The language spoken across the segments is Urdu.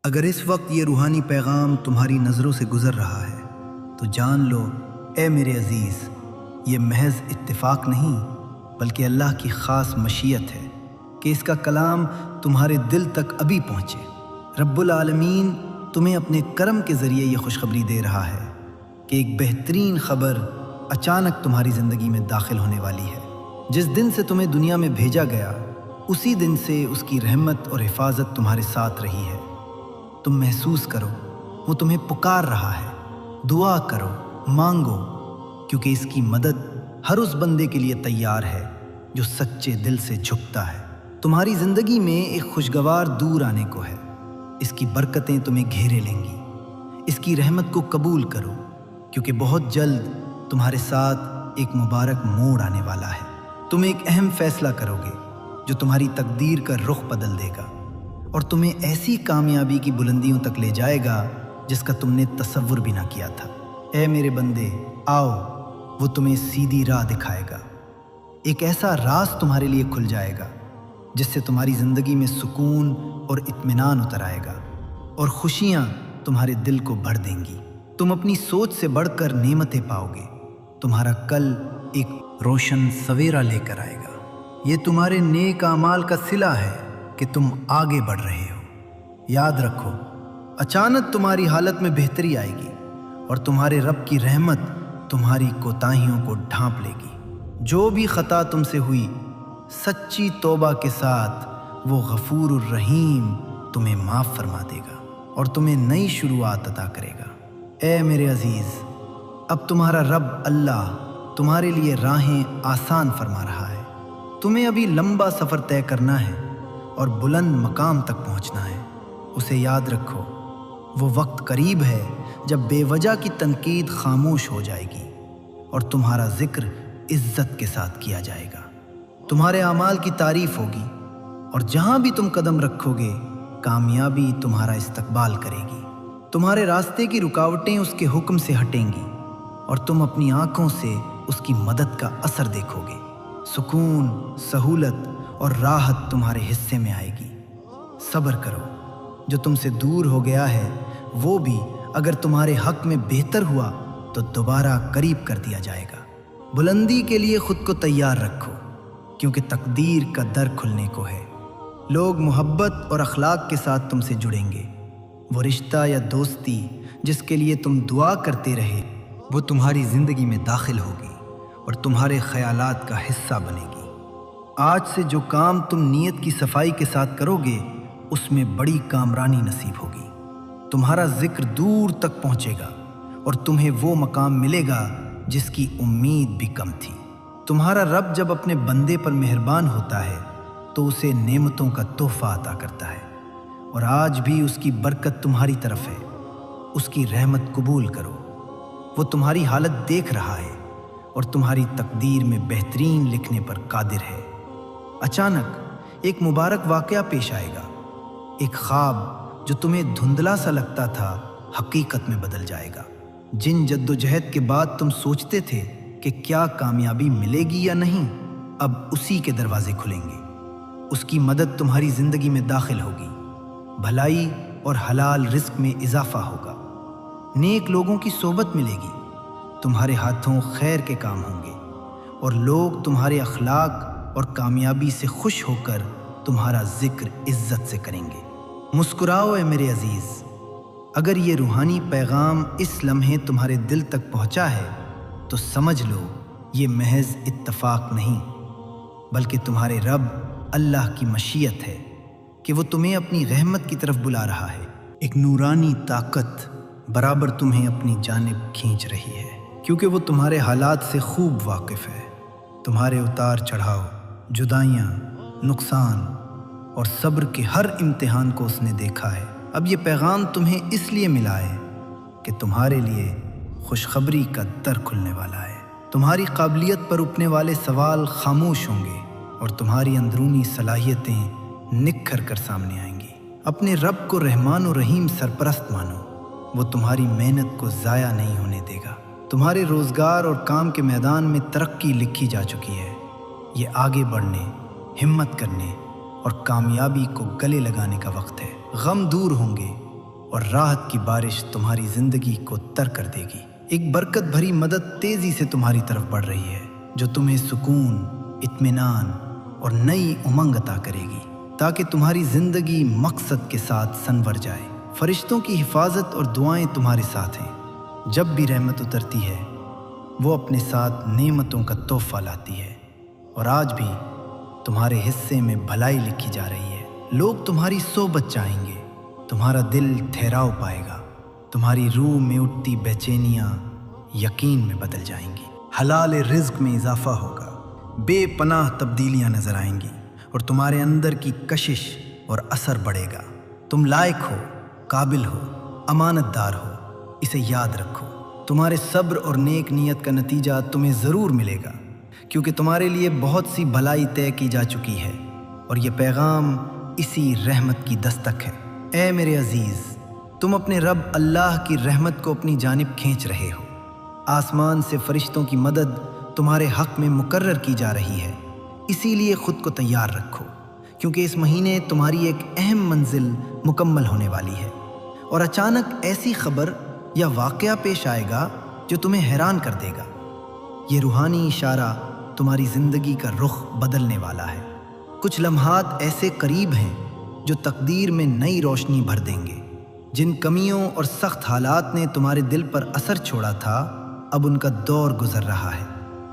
اگر اس وقت یہ روحانی پیغام تمہاری نظروں سے گزر رہا ہے تو جان لو اے میرے عزیز، یہ محض اتفاق نہیں بلکہ اللہ کی خاص مشیت ہے کہ اس کا کلام تمہارے دل تک ابھی پہنچے۔ رب العالمین تمہیں اپنے کرم کے ذریعے یہ خوشخبری دے رہا ہے کہ ایک بہترین خبر اچانک تمہاری زندگی میں داخل ہونے والی ہے۔ جس دن سے تمہیں دنیا میں بھیجا گیا اسی دن سے اس کی رحمت اور حفاظت تمہارے ساتھ رہی ہے۔ تم محسوس کرو وہ تمہیں پکار رہا ہے، دعا کرو، مانگو، کیونکہ اس کی مدد ہر اس بندے کے لیے تیار ہے جو سچے دل سے جھکتا ہے۔ تمہاری زندگی میں ایک خوشگوار دور آنے کو ہے، اس کی برکتیں تمہیں گھیرے لیں گی۔ اس کی رحمت کو قبول کرو کیونکہ بہت جلد تمہارے ساتھ ایک مبارک موڑ آنے والا ہے۔ تم ایک اہم فیصلہ کرو گے جو تمہاری تقدیر کا رخ بدل دے گا اور تمہیں ایسی کامیابی کی بلندیوں تک لے جائے گا جس کا تم نے تصور بھی نہ کیا تھا۔ اے میرے بندے، آؤ، وہ تمہیں سیدھی راہ دکھائے گا۔ ایک ایسا راز تمہارے لیے کھل جائے گا جس سے تمہاری زندگی میں سکون اور اطمینان اتر آئے گا اور خوشیاں تمہارے دل کو بھر دیں گی۔ تم اپنی سوچ سے بڑھ کر نعمتیں پاؤ گے۔ تمہارا کل ایک روشن سویرا لے کر آئے گا۔ یہ تمہارے نیک اعمال کا صلہ ہے کہ تم آگے بڑھ رہے ہو۔ یاد رکھو، اچانک تمہاری حالت میں بہتری آئے گی اور تمہارے رب کی رحمت تمہاری کوتاہیوں کو ڈھانپ لے گی۔ جو بھی خطا تم سے ہوئی، سچی توبہ کے ساتھ وہ غفور الرحیم تمہیں معاف فرما دے گا اور تمہیں نئی شروعات عطا کرے گا۔ اے میرے عزیز، اب تمہارا رب اللہ تمہارے لیے راہیں آسان فرما رہا ہے۔ تمہیں ابھی لمبا سفر طے کرنا ہے اور بلند مقام تک پہنچنا ہے۔ اسے یاد رکھو، وہ وقت قریب ہے جب بے وجہ کی تنقید خاموش ہو جائے گی اور تمہارا ذکر عزت کے ساتھ کیا جائے گا۔ تمہارے اعمال کی تعریف ہوگی اور جہاں بھی تم قدم رکھو گے کامیابی تمہارا استقبال کرے گی۔ تمہارے راستے کی رکاوٹیں اس کے حکم سے ہٹیں گی اور تم اپنی آنکھوں سے اس کی مدد کا اثر دیکھو گے۔ سکون، سہولت اور راحت تمہارے حصے میں آئے گی۔ صبر کرو، جو تم سے دور ہو گیا ہے وہ بھی اگر تمہارے حق میں بہتر ہوا تو دوبارہ قریب کر دیا جائے گا۔ بلندی کے لیے خود کو تیار رکھو کیونکہ تقدیر کا در کھلنے کو ہے۔ لوگ محبت اور اخلاق کے ساتھ تم سے جڑیں گے۔ وہ رشتہ یا دوستی جس کے لیے تم دعا کرتے رہے وہ تمہاری زندگی میں داخل ہوگی اور تمہارے خیالات کا حصہ بنے گی۔ آج سے جو کام تم نیت کی صفائی کے ساتھ کرو گے اس میں بڑی کامرانی نصیب ہوگی۔ تمہارا ذکر دور تک پہنچے گا اور تمہیں وہ مقام ملے گا جس کی امید بھی کم تھی۔ تمہارا رب جب اپنے بندے پر مہربان ہوتا ہے تو اسے نعمتوں کا تحفہ عطا کرتا ہے، اور آج بھی اس کی برکت تمہاری طرف ہے۔ اس کی رحمت قبول کرو، وہ تمہاری حالت دیکھ رہا ہے اور تمہاری تقدیر میں بہترین لکھنے پر قادر ہے۔ اچانک ایک مبارک واقعہ پیش آئے گا، ایک خواب جو تمہیں دھندلا سا لگتا تھا حقیقت میں بدل جائے گا۔ جن جدوجہد کے بعد تم سوچتے تھے کہ کیا کامیابی ملے گی یا نہیں، اب اسی کے دروازے کھلیں گے۔ اس کی مدد تمہاری زندگی میں داخل ہوگی، بھلائی اور حلال رزق میں اضافہ ہوگا، نیک لوگوں کی صحبت ملے گی، تمہارے ہاتھوں خیر کے کام ہوں گے اور لوگ تمہارے اخلاق اور کامیابی سے خوش ہو کر تمہارا ذکر عزت سے کریں گے۔ مسکراؤ اے میرے عزیز، اگر یہ روحانی پیغام اس لمحے تمہارے دل تک پہنچا ہے تو سمجھ لو یہ محض اتفاق نہیں بلکہ تمہارے رب اللہ کی مشیت ہے کہ وہ تمہیں اپنی رحمت کی طرف بلا رہا ہے۔ ایک نورانی طاقت برابر تمہیں اپنی جانب کھینچ رہی ہے کیونکہ وہ تمہارے حالات سے خوب واقف ہے۔ تمہارے اتار چڑھاؤ، جدائیاں، نقصان اور صبر کے ہر امتحان کو اس نے دیکھا ہے۔ اب یہ پیغام تمہیں اس لیے ملا ہے کہ تمہارے لیے خوشخبری کا در کھلنے والا ہے۔ تمہاری قابلیت پر اٹھنے والے سوال خاموش ہوں گے اور تمہاری اندرونی صلاحیتیں نکھر کر سامنے آئیں گی۔ اپنے رب کو رحمان و رحیم سرپرست مانو، وہ تمہاری محنت کو ضائع نہیں ہونے دے گا۔ تمہارے روزگار اور کام کے میدان میں ترقی لکھی جا چکی ہے۔ یہ آگے بڑھنے، ہمت کرنے اور کامیابی کو گلے لگانے کا وقت ہے۔ غم دور ہوں گے، اور راحت کی بارش تمہاری زندگی کو تر کر دے گی۔ ایک برکت بھری مدد تیزی سے تمہاری طرف بڑھ رہی ہے جو تمہیں سکون، اطمینان اور نئی امنگ عطا کرے گی تاکہ تمہاری زندگی مقصد کے ساتھ سنور جائے۔ فرشتوں کی حفاظت اور دعائیں تمہارے ساتھ ہیں۔ جب بھی رحمت اترتی ہے وہ اپنے ساتھ نعمتوں کا تحفہ لاتی ہے، اور آج بھی تمہارے حصے میں بھلائی لکھی جا رہی ہے۔ لوگ تمہاری صحبت چاہیں گے، تمہارا دل ٹھہراؤ پائے گا، تمہاری روح میں اٹھتی بے چینیاں یقین میں بدل جائیں گی۔ حلال رزق میں اضافہ ہوگا، بے پناہ تبدیلیاں نظر آئیں گی، اور تمہارے اندر کی کشش اور اثر بڑھے گا۔ تم لائق ہو، قابل ہو، امانت دار ہو، اسے یاد رکھو۔ تمہارے صبر اور نیک نیت کا نتیجہ تمہیں ضرور ملے گا، کیونکہ تمہارے لیے بہت سی بھلائی طے کی جا چکی ہے، اور یہ پیغام اسی رحمت کی دستک ہے۔ اے میرے عزیز، تم اپنے رب اللہ کی رحمت کو اپنی جانب کھینچ رہے ہو۔ آسمان سے فرشتوں کی مدد تمہارے حق میں مقرر کی جا رہی ہے، اسی لیے خود کو تیار رکھو، کیونکہ اس مہینے تمہاری ایک اہم منزل مکمل ہونے والی ہے، اور اچانک ایسی خبر یا واقعہ پیش آئے گا جو تمہیں حیران کر دے گا۔ یہ روحانی اشارہ تمہاری زندگی کا رخ بدلنے والا ہے۔ کچھ لمحات ایسے قریب ہیں جو تقدیر میں نئی روشنی بھر دیں گے۔ جن کمیوں اور سخت حالات نے تمہارے دل پر اثر چھوڑا تھا، اب ان کا دور گزر رہا ہے۔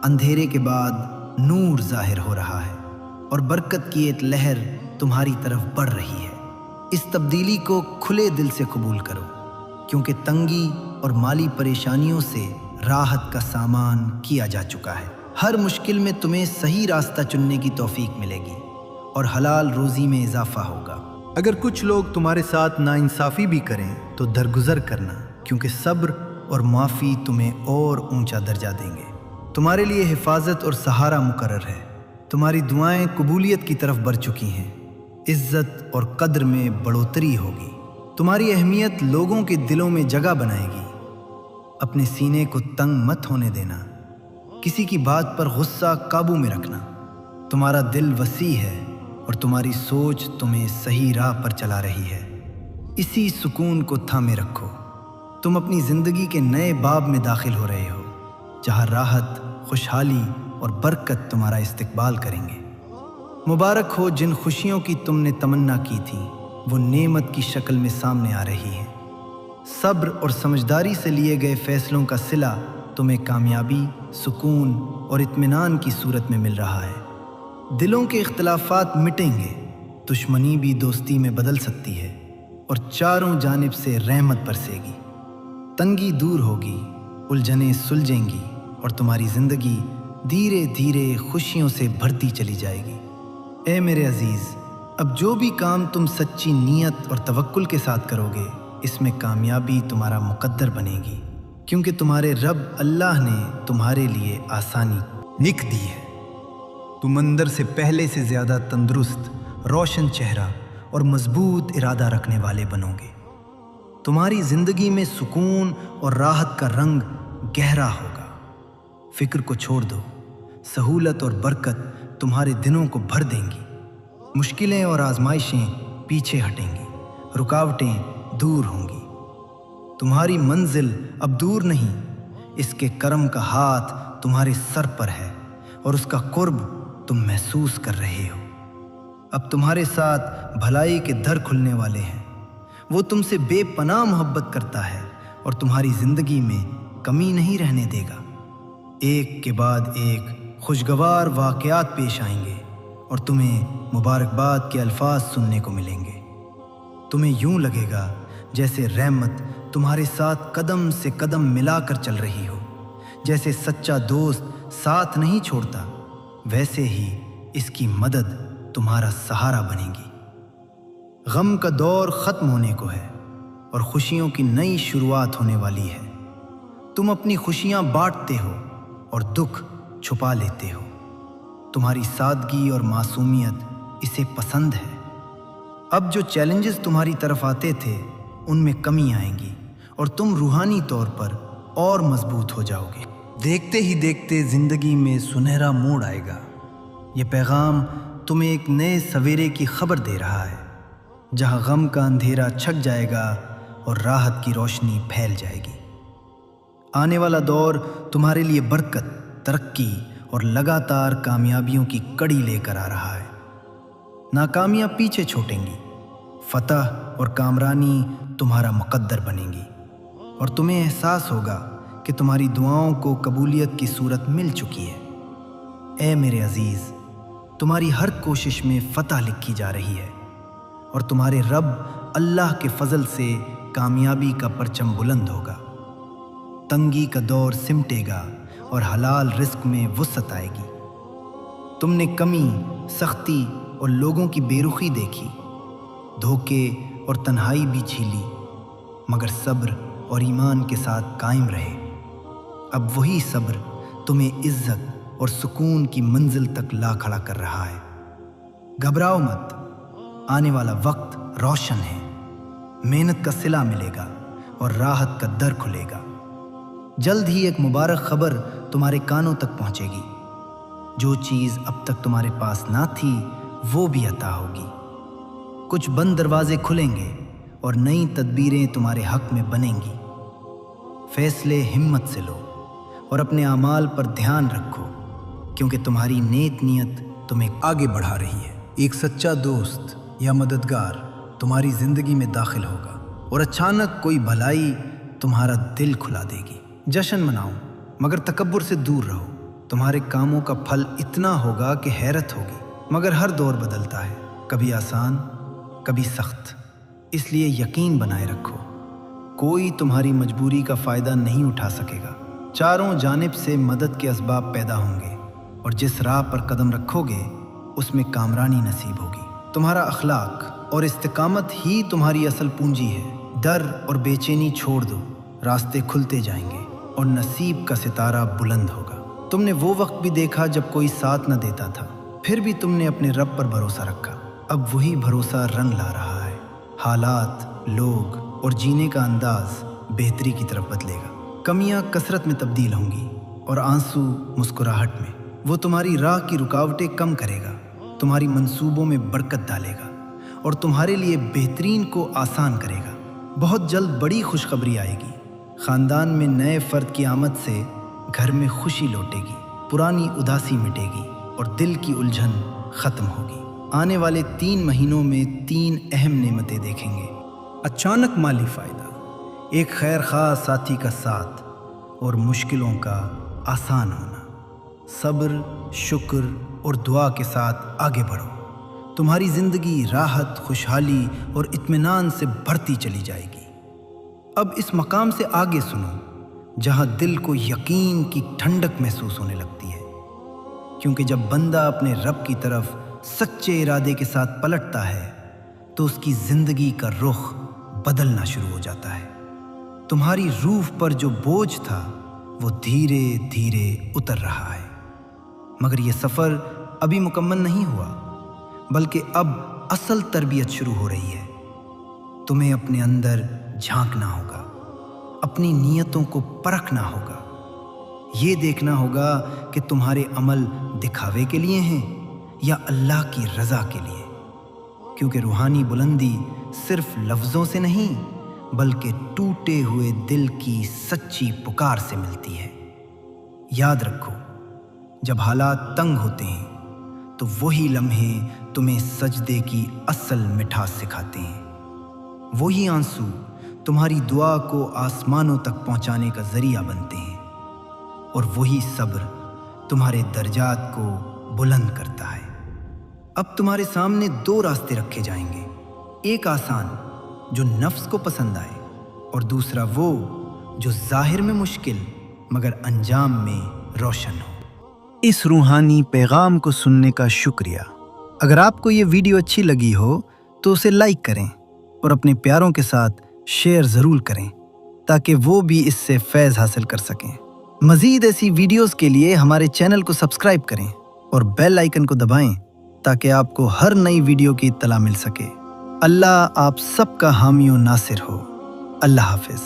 اندھیرے کے بعد نور ظاہر ہو رہا ہے، اور برکت کی ایک لہر تمہاری طرف بڑھ رہی ہے۔ اس تبدیلی کو کھلے دل سے قبول کرو، کیونکہ تنگی اور مالی پریشانیوں سے راحت کا سامان کیا جا چکا ہے۔ ہر مشکل میں تمہیں صحیح راستہ چننے کی توفیق ملے گی، اور حلال روزی میں اضافہ ہوگا۔ اگر کچھ لوگ تمہارے ساتھ ناانصافی بھی کریں تو درگزر کرنا، کیونکہ صبر اور معافی تمہیں اور اونچا درجہ دیں گے۔ تمہارے لیے حفاظت اور سہارا مقرر ہے۔ تمہاری دعائیں قبولیت کی طرف بڑھ چکی ہیں۔ عزت اور قدر میں بڑھوتری ہوگی۔ تمہاری اہمیت لوگوں کے دلوں میں جگہ بنائے گی۔ اپنے سینے کو تنگ مت ہونے دینا، کسی کی بات پر غصہ قابو میں رکھنا۔ تمہارا دل وسیع ہے، اور تمہاری سوچ تمہیں صحیح راہ پر چلا رہی ہے۔ اسی سکون کو تھامے رکھو۔ تم اپنی زندگی کے نئے باب میں داخل ہو رہے ہو، جہاں راحت، خوشحالی اور برکت تمہارا استقبال کریں گے۔ مبارک ہو جن خوشیوں کی تم نے تمنا کی تھی، وہ نعمت کی شکل میں سامنے آ رہی ہیں۔ صبر اور سمجھداری سے لیے گئے فیصلوں کا صلہ تمہیں کامیابی، سکون اور اطمینان کی صورت میں مل رہا ہے۔ دلوں کے اختلافات مٹیں گے، دشمنی بھی دوستی میں بدل سکتی ہے، اور چاروں جانب سے رحمت برسے گی۔ تنگی دور ہوگی، الجھنیں سلجھیں گی، اور تمہاری زندگی دھیرے دھیرے خوشیوں سے بھرتی چلی جائے گی۔ اے میرے عزیز، اب جو بھی کام تم سچی نیت اور توکل کے ساتھ کرو گے، اس میں کامیابی تمہارا مقدر بنے گی، کیونکہ تمہارے رب اللہ نے تمہارے لیے آسانی لکھ دی ہے۔ تم اندر سے پہلے سے زیادہ تندرست، روشن چہرہ اور مضبوط ارادہ رکھنے والے بنو گے۔ تمہاری زندگی میں سکون اور راحت کا رنگ گہرا ہوگا۔ فکر کو چھوڑ دو، سہولت اور برکت تمہارے دنوں کو بھر دیں گی۔ مشکلیں اور آزمائشیں پیچھے ہٹیں گی، رکاوٹیں دور ہوں گی۔ تمہاری منزل اب دور نہیں، اس کے کرم کا ہاتھ تمہارے سر پر ہے، اور اس کا قرب تم محسوس کر رہے ہو۔ اب تمہارے ساتھ بھلائی کے در کھلنے والے ہیں۔ وہ تم سے بے پناہ محبت کرتا ہے، اور تمہاری زندگی میں کمی نہیں رہنے دے گا۔ ایک کے بعد ایک خوشگوار واقعات پیش آئیں گے، اور تمہیں مبارکباد کے الفاظ سننے کو ملیں گے۔ تمہیں یوں لگے گا جیسے رحمت تمہارے ساتھ قدم سے قدم ملا کر چل رہی ہو۔ جیسے سچا دوست ساتھ نہیں چھوڑتا، ویسے ہی اس کی مدد تمہارا سہارا بنے گی۔ غم کا دور ختم ہونے کو ہے، اور خوشیوں کی نئی شروعات ہونے والی ہے۔ تم اپنی خوشیاں بانٹتے ہو اور دکھ چھپا لیتے ہو۔ تمہاری سادگی اور معصومیت اسے پسند ہے۔ اب جو چیلنجز تمہاری طرف آتے تھے، ان میں کمی آئیں گی، اور تم روحانی طور پر اور مضبوط ہو جاؤ گے۔ دیکھتے ہی دیکھتے زندگی میں سنہرا موڑ آئے گا۔ یہ پیغام تمہیں ایک نئے سویرے کی خبر دے رہا ہے، جہاں غم کا اندھیرا چھک جائے گا اور راحت کی روشنی پھیل جائے گی۔ آنے والا دور تمہارے لیے برکت، ترقی اور لگاتار کامیابیوں کی کڑی لے کر آ رہا ہے۔ ناکامیاں پیچھے چھوٹیں گی، فتح اور کامرانی تمہارا مقدر بنیں گی، اور تمہیں احساس ہوگا کہ تمہاری دعاؤں کو قبولیت کی صورت مل چکی ہے۔ اے میرے عزیز، تمہاری ہر کوشش میں فتح لکھی جا رہی ہے، اور تمہارے رب اللہ کے فضل سے کامیابی کا پرچم بلند ہوگا۔ تنگی کا دور سمٹے گا اور حلال رزق میں وسعت آئے گی۔ تم نے کمی، سختی اور لوگوں کی بے رخی دیکھی، دھوکے اور تنہائی بھی جھیلی، مگر صبر اور ایمان کے ساتھ قائم رہے۔ اب وہی صبر تمہیں عزت اور سکون کی منزل تک لا کھڑا کر رہا ہے۔ گھبراؤ مت، آنے والا وقت روشن ہے، محنت کا صلہ ملے گا اور راحت کا در کھلے گا۔ جلد ہی ایک مبارک خبر تمہارے کانوں تک پہنچے گی۔ جو چیز اب تک تمہارے پاس نہ تھی وہ بھی عطا ہوگی۔ کچھ بند دروازے کھلیں گے اور نئی تدبیریں تمہارے حق میں بنیں گی۔ فیصلے ہمت سے لو اور اپنے اعمال پر دھیان رکھو، کیونکہ تمہاری نیک نیت تمہیں آگے بڑھا رہی ہے۔ ایک سچا دوست یا مددگار تمہاری زندگی میں داخل ہوگا، اور اچانک کوئی بھلائی تمہارا دل کھلا دے گی۔ جشن مناؤ، مگر تکبر سے دور رہو۔ تمہارے کاموں کا پھل اتنا ہوگا کہ حیرت ہوگی، مگر ہر دور بدلتا ہے، کبھی آسان، کبھی سخت، اس لیے یقین بنائے رکھو، کوئی تمہاری مجبوری کا فائدہ نہیں اٹھا سکے گا۔ چاروں جانب سے مدد کے اسباب پیدا ہوں گے، اور جس راہ پر قدم رکھو گے اس میں کامرانی نصیب ہوگی۔ تمہارا اخلاق اور استقامت ہی تمہاری اصل پونجی ہے۔ ڈر اور بے چینی چھوڑ دو، راستے کھلتے جائیں گے اور نصیب کا ستارہ بلند ہوگا۔ تم نے وہ وقت بھی دیکھا جب کوئی ساتھ نہ دیتا تھا، پھر بھی تم نے اپنے رب پر بھروسہ رکھا۔ اب وہی بھروسہ رنگ لا رہا ہے۔ حالات، لوگ اور جینے کا انداز بہتری کی طرف بدلے گا۔ کمیاں کثرت میں تبدیل ہوں گی اور آنسو مسکراہٹ میں۔ وہ تمہاری راہ کی رکاوٹیں کم کرے گا، تمہاری منصوبوں میں برکت ڈالے گا اور تمہارے لیے بہترین کو آسان کرے گا۔ بہت جلد بڑی خوشخبری آئے گی۔ خاندان میں نئے فرد کی آمد سے گھر میں خوشی لوٹے گی، پرانی اداسی مٹے گی اور دل کی الجھن ختم ہوگی۔ آنے والے 3 مہینوں میں 3 اہم نعمتیں دیکھیں گے۔ اچانک مالی فائدہ، ایک خیر خواہ ساتھی کا ساتھ اور مشکلوں کا آسان ہونا۔ صبر، شکر اور دعا کے ساتھ آگے بڑھو، تمہاری زندگی راحت، خوشحالی اور اطمینان سے بھرتی چلی جائے گی۔ اب اس مقام سے آگے سنو جہاں دل کو یقین کی ٹھنڈک محسوس ہونے لگتی ہے، کیونکہ جب بندہ اپنے رب کی طرف سچے ارادے کے ساتھ پلٹتا ہے تو اس کی زندگی کا رخ بدلنا شروع ہو جاتا ہے۔ تمہاری روح پر جو بوجھ تھا وہ دھیرے دھیرے اتر رہا ہے، مگر یہ سفر ابھی مکمل نہیں ہوا، بلکہ اب اصل تربیت شروع ہو رہی ہے۔ تمہیں اپنے اندر جھانکنا ہوگا، اپنی نیتوں کو پرکھنا ہوگا، یہ دیکھنا ہوگا کہ تمہارے عمل دکھاوے کے لیے ہیں یا اللہ کی رضا کے لیے، کیونکہ روحانی بلندی صرف لفظوں سے نہیں بلکہ ٹوٹے ہوئے دل کی سچی پکار سے ملتی ہے۔ یاد رکھو، جب حالات تنگ ہوتے ہیں تو وہی لمحے تمہیں سجدے کی اصل مٹھاس سکھاتے ہیں۔ وہی آنسو تمہاری دعا کو آسمانوں تک پہنچانے کا ذریعہ بنتے ہیں، اور وہی صبر تمہارے درجات کو بلند کرتا ہے۔ اب تمہارے سامنے 2 راستے رکھے جائیں گے، ایک آسان جو نفس کو پسند آئے، اور دوسرا وہ جو ظاہر میں مشکل مگر انجام میں روشن ہو۔ اس روحانی پیغام کو سننے کا شکریہ۔ اگر آپ کو یہ ویڈیو اچھی لگی ہو تو اسے لائک کریں اور اپنے پیاروں کے ساتھ شیئر ضرور کریں تاکہ وہ بھی اس سے فیض حاصل کر سکیں۔ مزید ایسی ویڈیوز کے لیے ہمارے چینل کو سبسکرائب کریں اور بیل آئیکن کو دبائیں تاکہ آپ کو ہر نئی ویڈیو کی اطلاع مل سکے۔ اللہ آپ سب کا حامی و ناصر ہو۔ اللہ حافظ۔